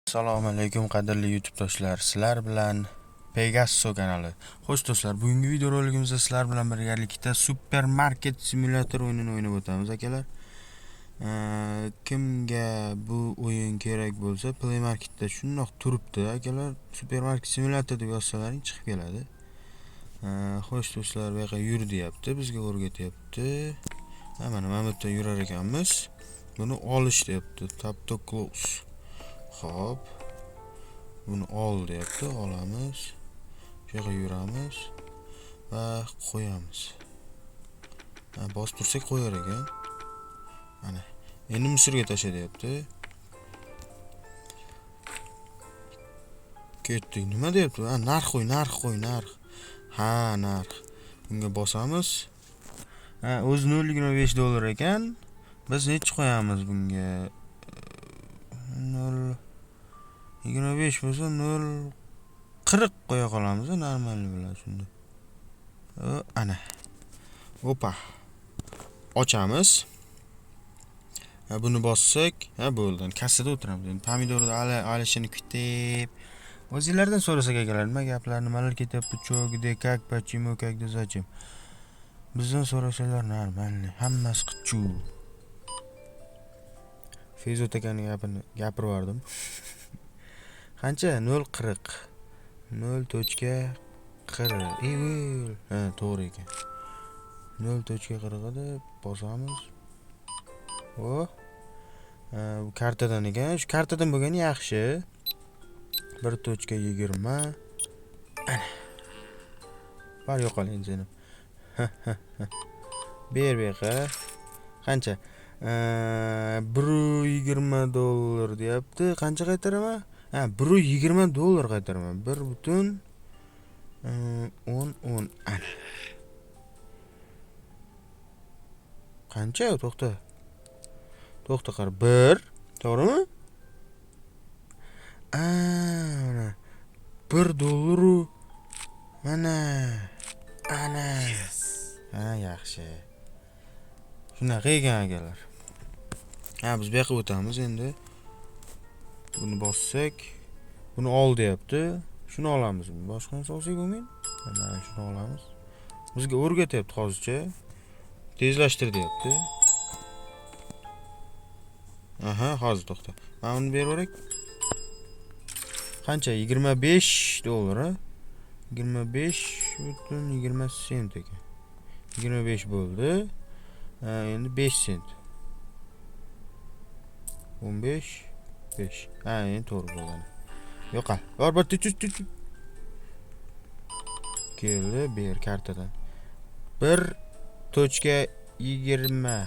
Assalomu alaykum qadrli YouTube do'stlar. Sizlar bilan Pegaso kanali. Xo'sh do'stlar, bugungi video roligimizda sizlar bilan birgalikda supermarket simulyator o'yinini o'ynab o'tamiz akalar. Kimga bu o'yin kerak bo'lsa, Play Marketda shundoq turibdi akalar. Supermarket simulyator deb yozsalaring chiqib keladi. Xo'sh do'stlar, bu yoqqa yur deyapti, bizga o'rgatyapti. Mana bu yerda yurar ekanmiz. Buni olish deyapti. Tap to close. Hop. Buni ol deyapti, olamiz. Bu yerga yuramiz va qo'yamiz. Bosib tursak qo'yar ekan. Mana. Endi musorga tasha deyapti. Ketdik. Nima deyapti? Narx qo'y, narx qo'y, narx. Ha, narx. Bunga bosamiz. O'zi 0.5 dollar ekan. Biz nech qo'yamiz bunga? 0.25 bo'lsa 0.40 qo'ya qolamiz, normal bilan shunda. Ana. Opa. Ochamiz. Buni bossak, bo'ldi. Kassada o'tiramiz. Endi pomidorni olishini kutib, o'zingizlardan so'rasak akalar, nima gaplar, nimalar ketyapti, cho'g'ide, как, почему, когда, зачем. Bizdan so'rasalar normalniy, hammasi qichu. Fezot akaning gapini gapirib yubordim. Qancha? 0.40. 0.40. To'g'ri ekan. 0.40 deb bosamiz. Bu kartadan ekan. Shu kartadan bo'lgani yaxshi. 1.20. Ana. Bor yo'qoling seni. Ber bu yoqqa. Qancha? 1.20 dollar deyapti. Qancha qaytaraman? 1.20 dollar qaytaraman. 1.10 ana. Qancha? To'xta qara. 1, to'g'rimi? Mana 1 dollar. Mana. Ana. Yaxshi. Shunaqa ekan akalar. Biz bu yoqqa o'tamiz endi. Buni bossak, buni ol deyapti. Shuni olamiz. Boshqa narsa olsak bo'lmaydi. Mana shuni olamiz. Bizga o'rgatyapti hozircha. Tezlashtir deyapti. Hozir to'xta. Mana buni berib yuborak. Qancha? 25 dollar, 25.20 sent ekan. 25 bo'ldi. Endi 5 sent. 15 5. Endi to'g'ri bo'ldi. Yo'qol. Bor tut. Keldi ber kartadan. 1.20.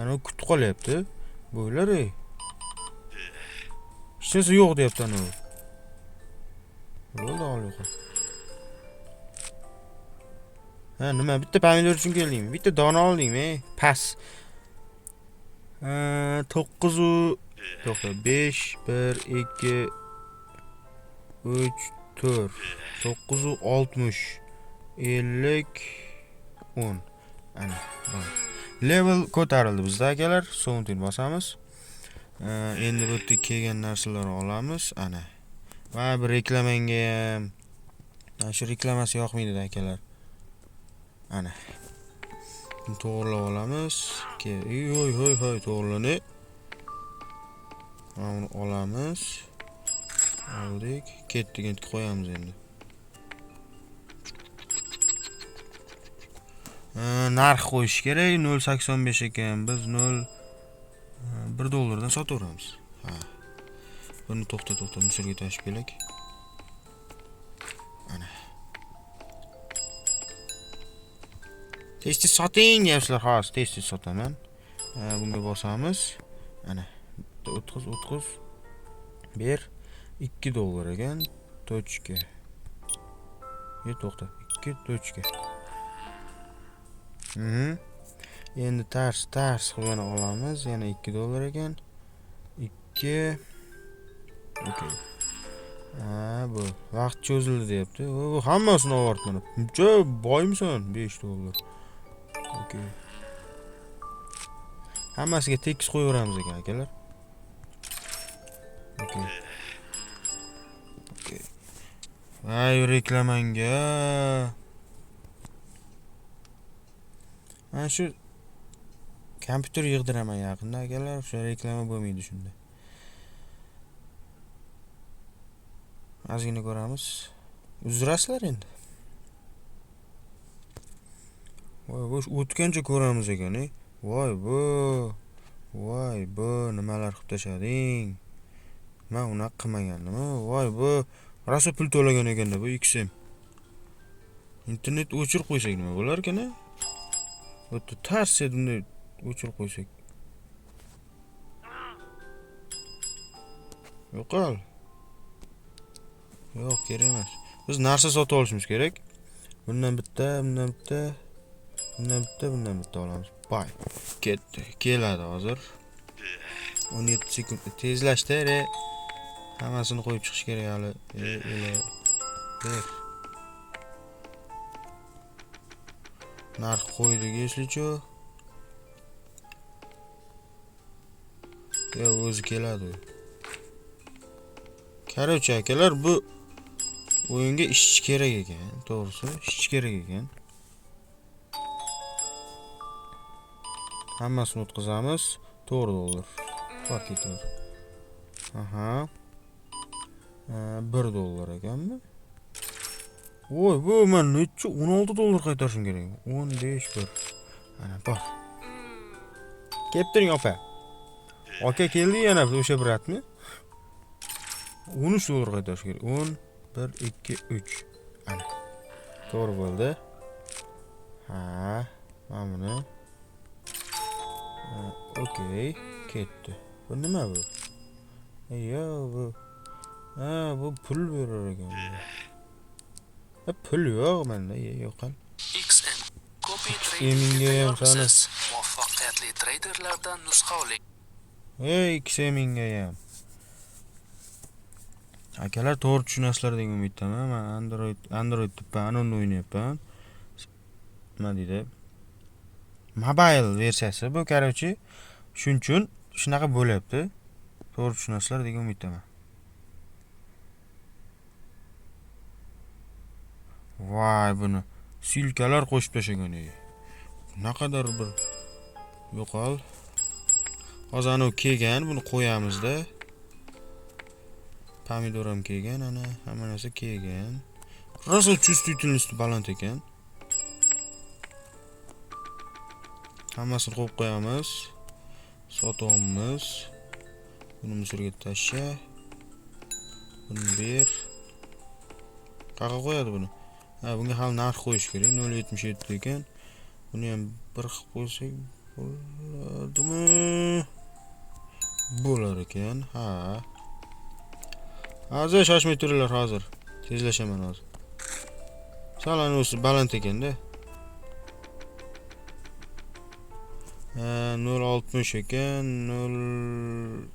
Ana kutib qolyapti. Bo'lar ey. Hech narsa yo'q deyapti ana. Bo'ldi, yo'q. Nima bitta pomidor uchun keldingmi? Bitta dona oldingmi? Pas. 9 to'xta 5 1 2 3 4 960 50 10. Ana. Level ko'tarildi bizda akalar. So'ngtin bosamiz. Endi bu yerda kelgan narsalarni olamiz. Ana. Va bir reklamanga ham. Shu reklamasi yoqmaydi akalar. Ana. To'g'rilab olamiz. Hoy, to'g'rilani. Mana olamiz. Oldik. Ketdik, endi qo'yamiz endi. Narx qo'yish kerak. 0.85 ekan. Biz 1 dollardan sotaveramiz. Buni to'xta, musorga tashib kelak. Ana. Tez soting deyapsizlar, hozir tez sotaman. Bunga bosamiz. Ana. 30 ber 2 dollar ekan. Tochka. To'xta. 2 tochka. Endi tars qilib olamiz. Yana 2 dollar ekan. 2. Okey. Bu vaqt cho'zildi deyapti. Bu hammasini ovortmani. Buncha boymisan? 5 dollar. Okey. Hammasiga tekis qo'yaveramiz ekan akalar. Okey. Okey. Ay, reklamanga. Mana shu kompyuter yig'diraman yaqinda akalar, shu reklama bo'lmaydi shunda. Ozgina ko'ramiz. Uzrasizlar endi. Voy, bu o'tgancha ko'ramiz ekan, Voy bu. Voy bu nimalar qilib tashlading? Men unaqa qilmagandim. Voy bu rosa pul to'lagan ekanda bu XM. Internet o'chirib qo'ysak nima bo'lar ekan? Bo'tda tars edimda o'chirib qo'ysak. Yo'qol. Yo'q, kerak emas. Biz narsa sotib olishimiz kerak. Bundan bitta, bundan bitta, bundan bitta, bundan bitta olamiz. Bay. Ketdi. Keladi hozir. 17 sekund tezlashdi. Hammasini qo'yib chiqish kerak hali. Ber. Narx qo'ydik, eslichu. Ya o'zi keladi. Короче, akalar, bu o'yinga ishchi kerak ekan, to'g'risi, ishchi kerak ekan. Hammasini o'tkazamiz. $4. Fark etadi. Aha. $1 ekanmi? Voy, bu men necha $16 qaytarishim kerak. 15 Ana bor. Kelib opa. Aka keldi yana o'sha bratmi? $13 qaytarish kerak. 10, 1, 2, 3. Ana. To'g'ri bo'ldi. Ha, mana buni. Okey, ketdi. Bu nima bu? Bu. Bu pul berar ekan. Pul yo'q menda, yo'qal. XM Copy XM'ga ham sana. Muvaffaqiyatli traderlardan nusxa oling. XM'ga ham. Akalar to'g'ri tushunasizlar degan umiddaman. Men Android anonda o'ynayapman. Nima deydi? Mobile versiyasi bu, короче, shuning uchun shunaqa bo'lyapti. To'g'ri tushunasizlar degan umiddaman. Voy, buni silkalar qo'shib tashagan edi. Naqadar bir yo'qol. Hozir anu kelgan, buni qo'yamiz-da. Pomidor ham kelgan, ana, hamma narsa kelgan. Rosa чувствительность baland ekan. Hammasini qo'yib qo'yamiz. Sotamiz. Buni musorga tasha. Buni ber. Qayerga qo'yadi buni? Bunga hali narx qo'yish kerak. 0.77 ekan. Buni ham bir qilib qo'ysak bo'ladimi? Bo'lar ekan. Ha. Hozir shoshmay turinglar hozir. Tezlashaman hozir. Salan o'si baland ekanda. 0.60 ekan. 0.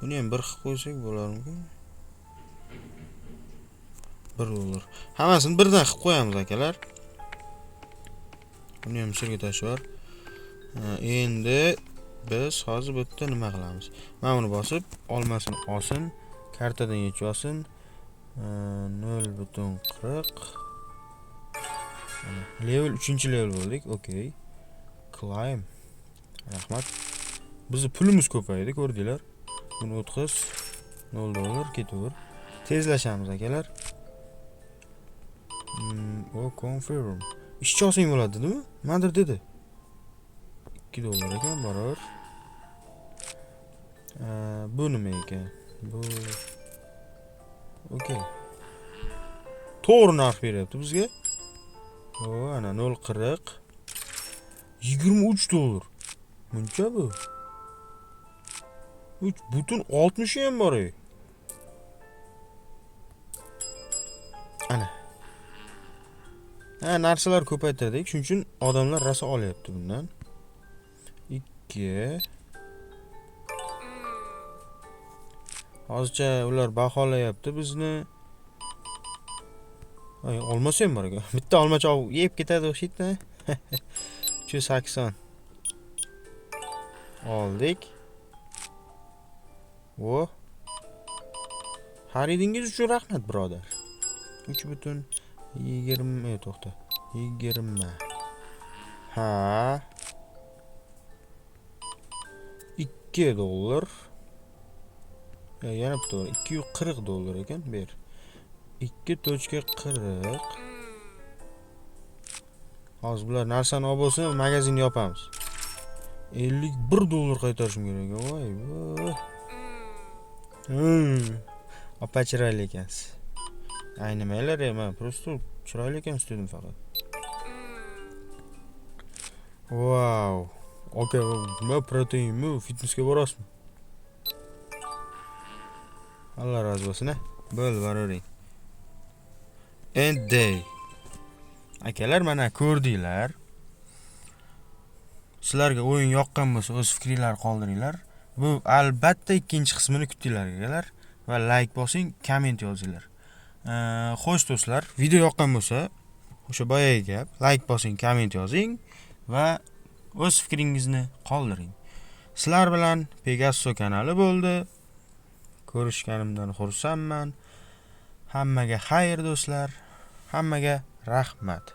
Buni ham bir qilib qo'ysak bo'larmi? $1. Hammasini birdan qilib qo'yamiz akalar. Buni ham sirga tashlab. Endi biz hozir bu yerda nima qilamiz? Mana buni bosib, olmasini olsin, kartadan yechib olsin. 0.40. Level 3-level bo'ldik. Okey. Climb. Rahmat. Bizning pulimiz ko'paydi, ko'rdinglar. Buni o'tqiz. $0 ketaver. Tezlashamiz akalar. Confirm. Ishchi olsang bo'ladi, dedimi? Nimadir dedi. $2 ekan, barobar. Bu nima ekan? Bu okey. To'g'ri narx beryapti bizga. Ana 0.40. $23. Buncha bu. 3.60 ham bor. Ana. Narsalar ko'paytirdik. Shuning uchun odamlar rosa olyapti bundan. 2. Hozircha ular baholayapti bizni. Olmasa ham bor ekan. Bitta olmachoq yeb ketadi o'xshaydi. 380. Oldik. O. Xaridingiz uchun rahmat, birodar. 3,20 to'xta. 20. Ha. $2. Yana bitta $240 ekan, ber. 2.40. Hozir bular narsani olib bo'lsa, magazinni yopamiz. $51 qaytarishim kerak. Voy, voy. Opa chiroyli ekansiz. Aynimaylar, men просто chiroyli ekansiz dedim faqat. Wow. Okay, nima proteinmi? Fitnessga borasizmi? Alloh rozi bo'lsin, a. Bo'l, boravering. Endi akalar, mana ko'rdinglar. Sizlarga o'yin yoqqan bo'lsa, o'z fikringizni qoldiringlar. Bu albatta ikkinchi qismini kutinglar akalar va like bosing, komment yozinglar. Xo'sh do'stlar, video yoqqan bo'lsa, o'sha boyagi gap, like bosing, komment yozing va o'z fikringizni qoldiring. Sizlar bilan Pegaso kanali bo'ldi. Ko'rishganimdan xursandman. Hammaga xayr do'stlar. Hammaga rahmat.